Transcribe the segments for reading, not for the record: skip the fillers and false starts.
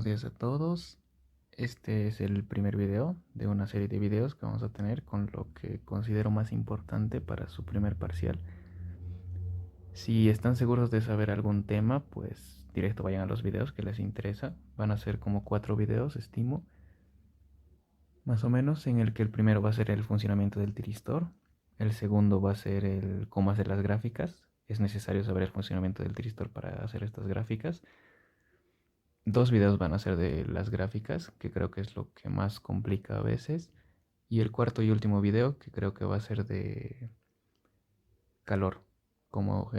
Buenos días a todos. Este es el primer video de una serie de videos que vamos a tener con lo que considero más importante para su primer parcial. Si están seguros de saber algún tema, pues directo vayan a los videos que les interesa. Van a ser como 4 videos, estimo, más o menos, en el que el primero va a ser el funcionamiento del tiristor, el segundo va a ser el cómo hacer las gráficas. Es necesario saber el funcionamiento del tiristor para hacer estas gráficas. Dos videos van a ser de las gráficas, que creo que es lo que más complica a veces. Y el cuarto y último video, que creo que va a ser de calor, como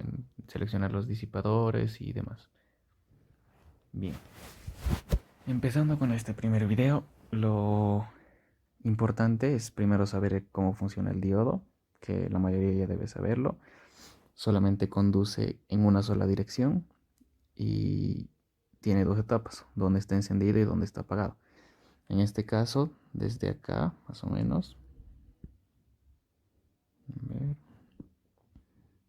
seleccionar los disipadores y demás. Bien, empezando con este primer video, lo importante es primero saber cómo funciona el diodo, que la mayoría ya debe saberlo. Solamente conduce en una sola dirección y tiene dos etapas, donde está encendido y donde está apagado. En este caso, desde acá, más o menos,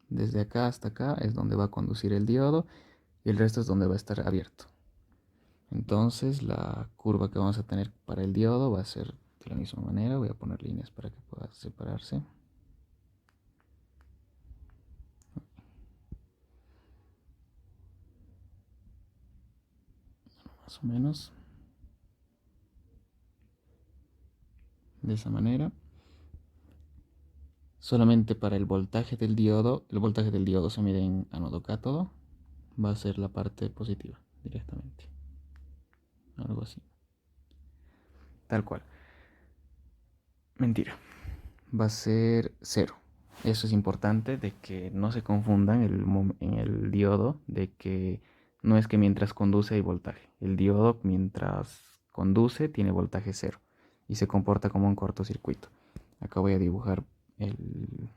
desde acá hasta acá es donde va a conducir el diodo y el resto es donde va a estar abierto. Entonces la curva que vamos a tener para el diodo va a ser de la misma manera. Voy a poner líneas para que pueda separarse. Más o menos de esa manera. Solamente para el voltaje del diodo se mide en ánodo-cátodo, va a ser la parte positiva directamente. Algo así. Tal cual. Mentira. Va a ser cero. Eso es importante de que no se confundan en el diodo, de que no es que mientras conduce hay voltaje. El diodo mientras conduce tiene voltaje cero y se comporta como un cortocircuito. Acá voy a dibujar el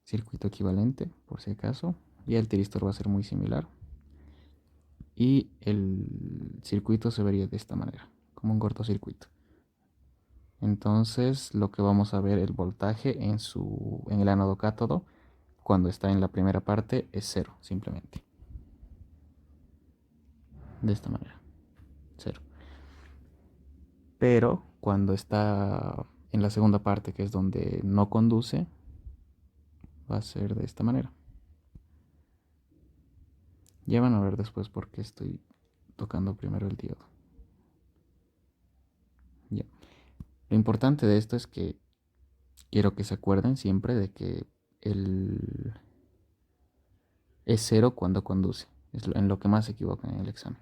circuito equivalente por si acaso. Y el tiristor va a ser muy similar. Y el circuito se vería de esta manera, como un cortocircuito. Entonces lo que vamos a ver el voltaje en el ánodo cátodo cuando está en la primera parte es cero, simplemente. De esta manera, cero. Pero cuando está en la segunda parte, que es donde no conduce, va a ser de esta manera. Ya van a ver después por qué estoy tocando primero el diodo. Ya. Lo importante de esto es que quiero que se acuerden siempre de que el es cero cuando conduce. Es en lo que más se equivocan en el examen.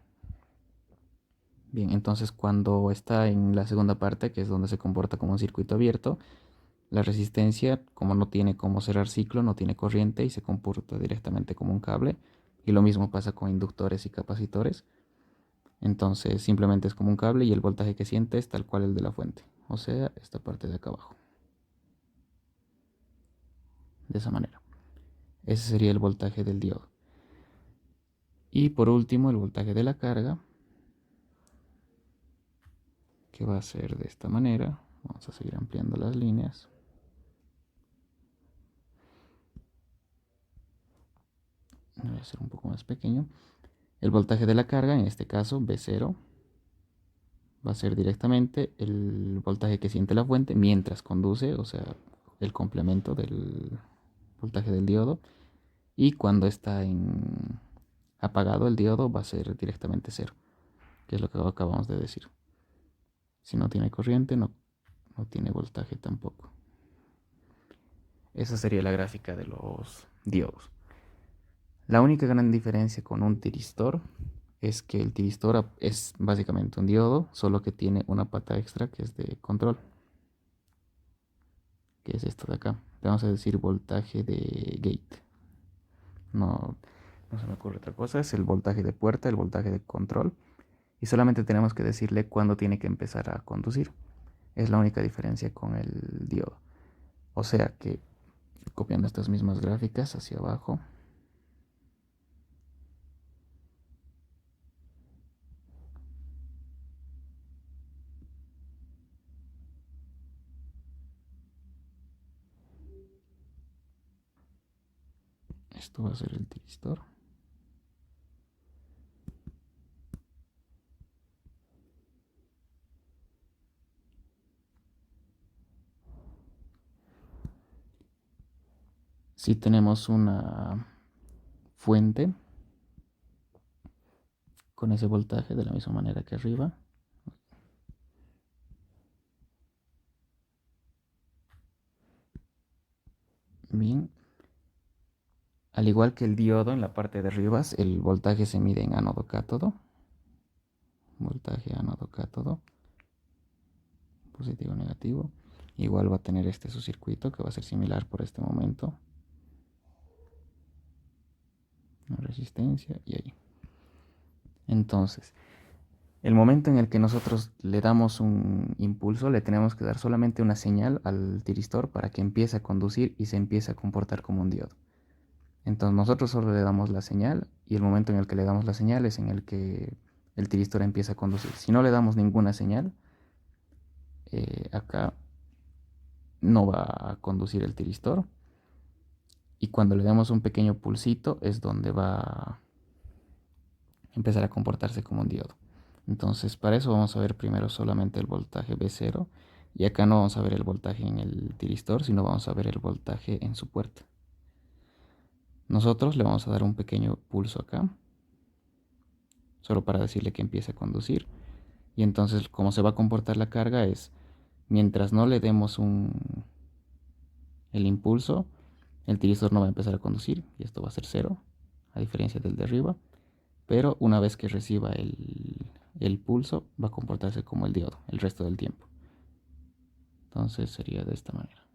Bien, entonces cuando está en la segunda parte, que es donde se comporta como un circuito abierto, la resistencia, como no tiene cómo cerrar ciclo, no tiene corriente y se comporta directamente como un cable. Y lo mismo pasa con inductores y capacitores. Entonces simplemente es como un cable y el voltaje que siente es tal cual el de la fuente. O sea, esta parte de acá abajo. De esa manera. Ese sería el voltaje del diodo. Y por último, el voltaje de la carga, que va a ser de esta manera. Vamos a seguir ampliando las líneas. Voy a hacer un poco más pequeño. El voltaje de la carga, en este caso V0, va a ser directamente el voltaje que siente la fuente mientras conduce, o sea, el complemento del voltaje del diodo. Y cuando está apagado el diodo va a ser directamente cero, que es lo que acabamos de decir. Si no tiene corriente, no tiene voltaje tampoco. Esa sería la gráfica de los diodos. La única gran diferencia con un tiristor es que el tiristor es básicamente un diodo, solo que tiene una pata extra que es de control, que es esto de acá. Le vamos a decir voltaje de gate. No se me ocurre otra cosa, es el voltaje de puerta, el voltaje de control. Y solamente tenemos que decirle cuándo tiene que empezar a conducir. Es la única diferencia con el diodo. O sea que copiando estas mismas gráficas hacia abajo, esto va a ser el tiristor. Si tenemos una fuente con ese voltaje de la misma manera que arriba, bien, al igual que el diodo en la parte de arriba, el voltaje se mide en ánodo-cátodo, voltaje ánodo-cátodo, positivo negativo. Igual va a tener este su circuito que va a ser similar por este momento, una resistencia y ahí. Entonces, el momento en el que nosotros le damos un impulso, le tenemos que dar solamente una señal al tiristor para que empiece a conducir y se empiece a comportar como un diodo. Entonces nosotros solo le damos la señal y el momento en el que le damos la señal es en el que el tiristor empieza a conducir. Si no le damos ninguna señal, acá no va a conducir el tiristor. Y cuando le damos un pequeño pulsito es donde va a empezar a comportarse como un diodo. Entonces para eso vamos a ver primero solamente el voltaje B0. Y acá no vamos a ver el voltaje en el tiristor, sino vamos a ver el voltaje en su puerta. Nosotros le vamos a dar un pequeño pulso acá, solo para decirle que empiece a conducir. Y entonces cómo se va a comportar la carga es, mientras no le demos el impulso, el tiristor no va a empezar a conducir y esto va a ser cero, a diferencia del de arriba. Pero una vez que reciba el pulso, va a comportarse como el diodo el resto del tiempo. Entonces sería de esta manera.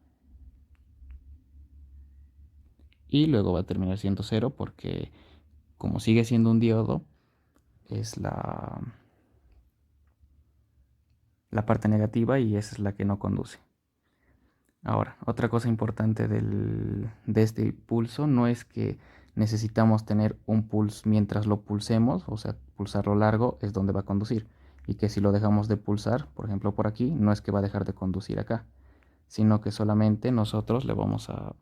Y luego va a terminar siendo cero porque como sigue siendo un diodo, es la parte negativa y esa es la que no conduce. Ahora, otra cosa importante de este pulso no es que necesitamos tener un pulso mientras lo pulsemos, o sea, pulsarlo largo es donde va a conducir. Y que si lo dejamos de pulsar, por ejemplo por aquí, no es que va a dejar de conducir acá, sino que solamente nosotros le vamos a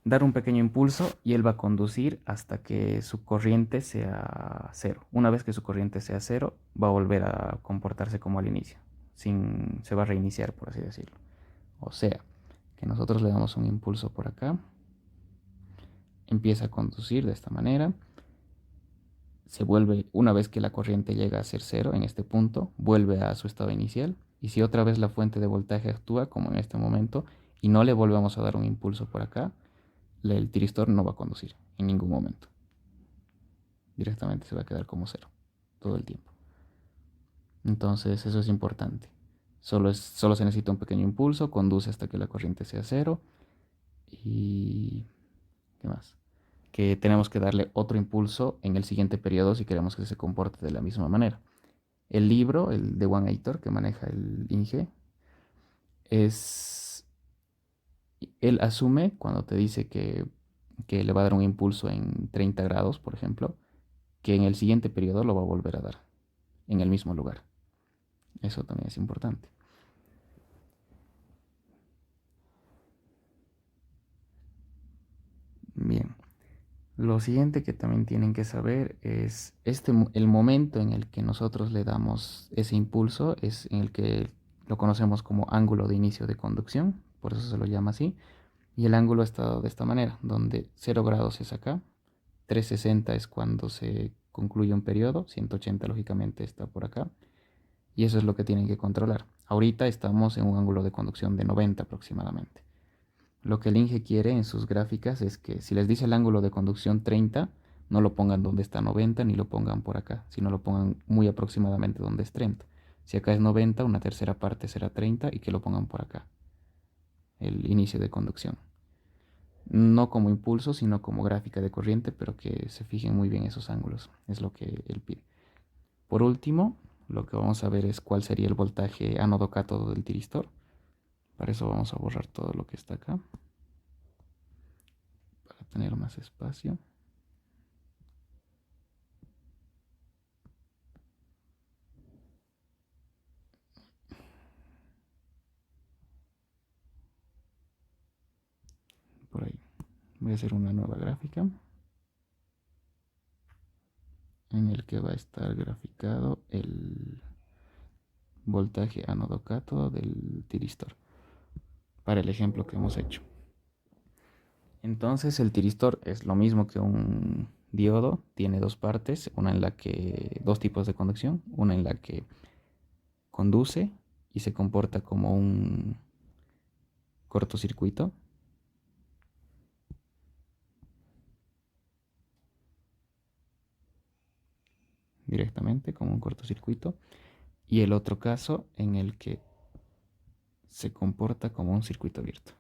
dar un pequeño impulso y él va a conducir hasta que su corriente sea cero. Una vez que su corriente sea cero, va a volver a comportarse como al inicio, se va a reiniciar, por así decirlo. O sea, que nosotros le damos un impulso por acá, empieza a conducir de esta manera, se vuelve, una vez que la corriente llega a ser cero en este punto, vuelve a su estado inicial. Y si otra vez la fuente de voltaje actúa, como en este momento, y no le volvemos a dar un impulso por acá, el tiristor no va a conducir en ningún momento. Directamente se va a quedar como cero todo el tiempo. Entonces eso es importante. Solo se necesita un pequeño impulso, conduce hasta que la corriente sea cero. Y ¿qué más? Que tenemos que darle otro impulso en el siguiente periodo si queremos que se comporte de la misma manera. El libro, el de One Aitor que maneja el Inge, es él asume cuando te dice que le va a dar un impulso en 30 grados, por ejemplo, que en el siguiente periodo lo va a volver a dar en el mismo lugar. Eso también es importante. Bien. Lo siguiente que también tienen que saber es el momento en el que nosotros le damos ese impulso es en el que lo conocemos como ángulo de inicio de conducción, por eso se lo llama así, y el ángulo está de esta manera, donde 0 grados es acá, 360 es cuando se concluye un periodo, 180 lógicamente está por acá, y eso es lo que tienen que controlar. Ahorita estamos en un ángulo de conducción de 90 aproximadamente. Lo que el Inge quiere en sus gráficas es que si les dice el ángulo de conducción 30, no lo pongan donde está 90 ni lo pongan por acá, sino lo pongan muy aproximadamente donde es 30. Si acá es 90, una tercera parte será 30 y que lo pongan por acá, el inicio de conducción. No como impulso, sino como gráfica de corriente, pero que se fijen muy bien esos ángulos, es lo que él pide. Por último, lo que vamos a ver es cuál sería el voltaje ánodo-cátodo del tiristor. Para eso vamos a borrar todo lo que está acá, para tener más espacio. Por ahí. Voy a hacer una nueva gráfica en el que va a estar graficado el voltaje ánodo-cátodo del tiristor para el ejemplo que hemos hecho. Entonces el tiristor es lo mismo que un diodo, tiene dos partes, dos tipos de conducción, una en la que conduce y se comporta como un cortocircuito, directamente como un cortocircuito, y el otro caso en el que se comporta como un circuito abierto.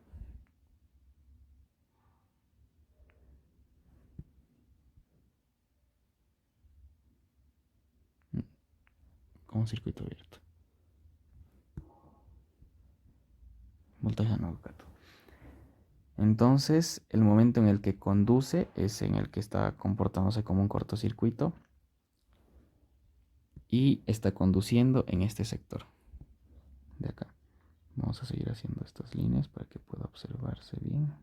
Como un circuito abierto. Voltaje análogo cátodo. Entonces, el momento en el que conduce es en el que está comportándose como un cortocircuito y está conduciendo en este sector de acá. Vamos a seguir haciendo estas líneas para que pueda observarse bien.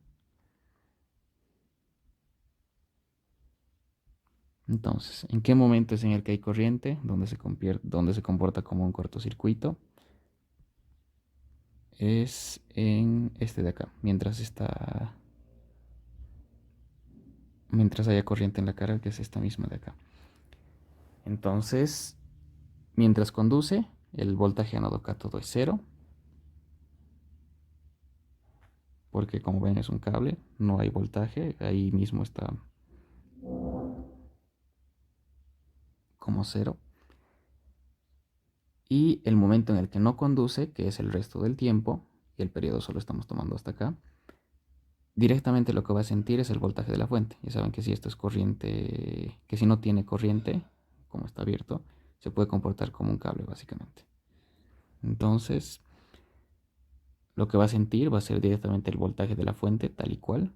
Entonces, ¿en qué momento es en el que hay corriente? Donde se comporta como un cortocircuito. Es en este de acá. Mientras haya corriente en la carga, que es esta misma de acá. Entonces, mientras conduce, el voltaje ánodo cátodo es 0. Porque como ven es un cable, no hay voltaje. Ahí mismo está como 0. Y el momento en el que no conduce, que es el resto del tiempo, y el periodo solo estamos tomando hasta acá, directamente lo que va a sentir es el voltaje de la fuente. Ya saben que si esto es corriente, que si no tiene corriente, como está abierto, se puede comportar como un cable básicamente. Entonces, lo que va a sentir va a ser directamente el voltaje de la fuente tal y cual.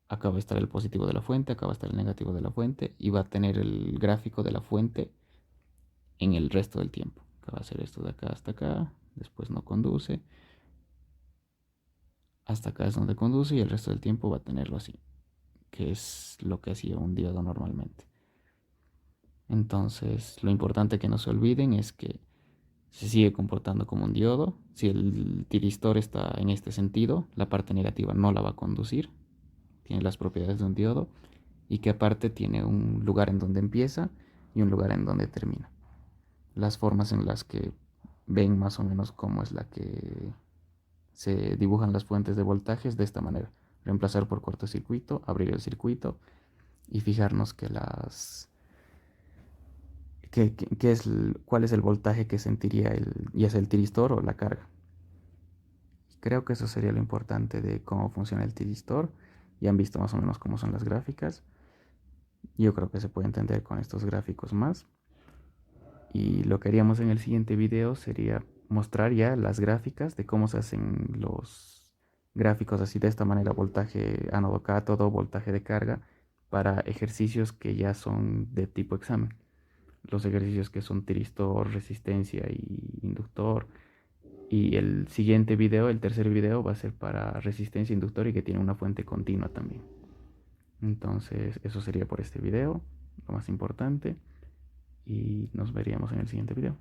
Acá va a estar el positivo de la fuente, acá va a estar el negativo de la fuente y va a tener el gráfico de la fuente en el resto del tiempo. Que va a ser esto de acá hasta acá, después no conduce, hasta acá es donde conduce y el resto del tiempo va a tenerlo así, que es lo que hacía un diodo normalmente. Entonces, lo importante que no se olviden es que se sigue comportando como un diodo. Si el tiristor está en este sentido, la parte negativa no la va a conducir, tiene las propiedades de un diodo, y que aparte tiene un lugar en donde empieza y un lugar en donde termina. Las formas en las que ven más o menos cómo es la que se dibujan las fuentes de voltajes de esta manera. Reemplazar por cortocircuito, abrir el circuito y fijarnos cuál es el voltaje que sentiría ya sea el tiristor o la carga. Creo que eso sería lo importante de cómo funciona el tiristor. Ya han visto más o menos cómo son las gráficas. Yo creo que se puede entender con estos gráficos más. Y lo que haríamos en el siguiente video sería mostrar ya las gráficas de cómo se hacen los gráficos así de esta manera, voltaje ánodo cátodo, voltaje de carga, para ejercicios que ya son de tipo examen. Los ejercicios que son tiristor, resistencia y inductor. Y el siguiente video, el tercer video, va a ser para resistencia, inductor y que tiene una fuente continua también. Entonces, eso sería por este video, lo más importante. Y nos veríamos en el siguiente video.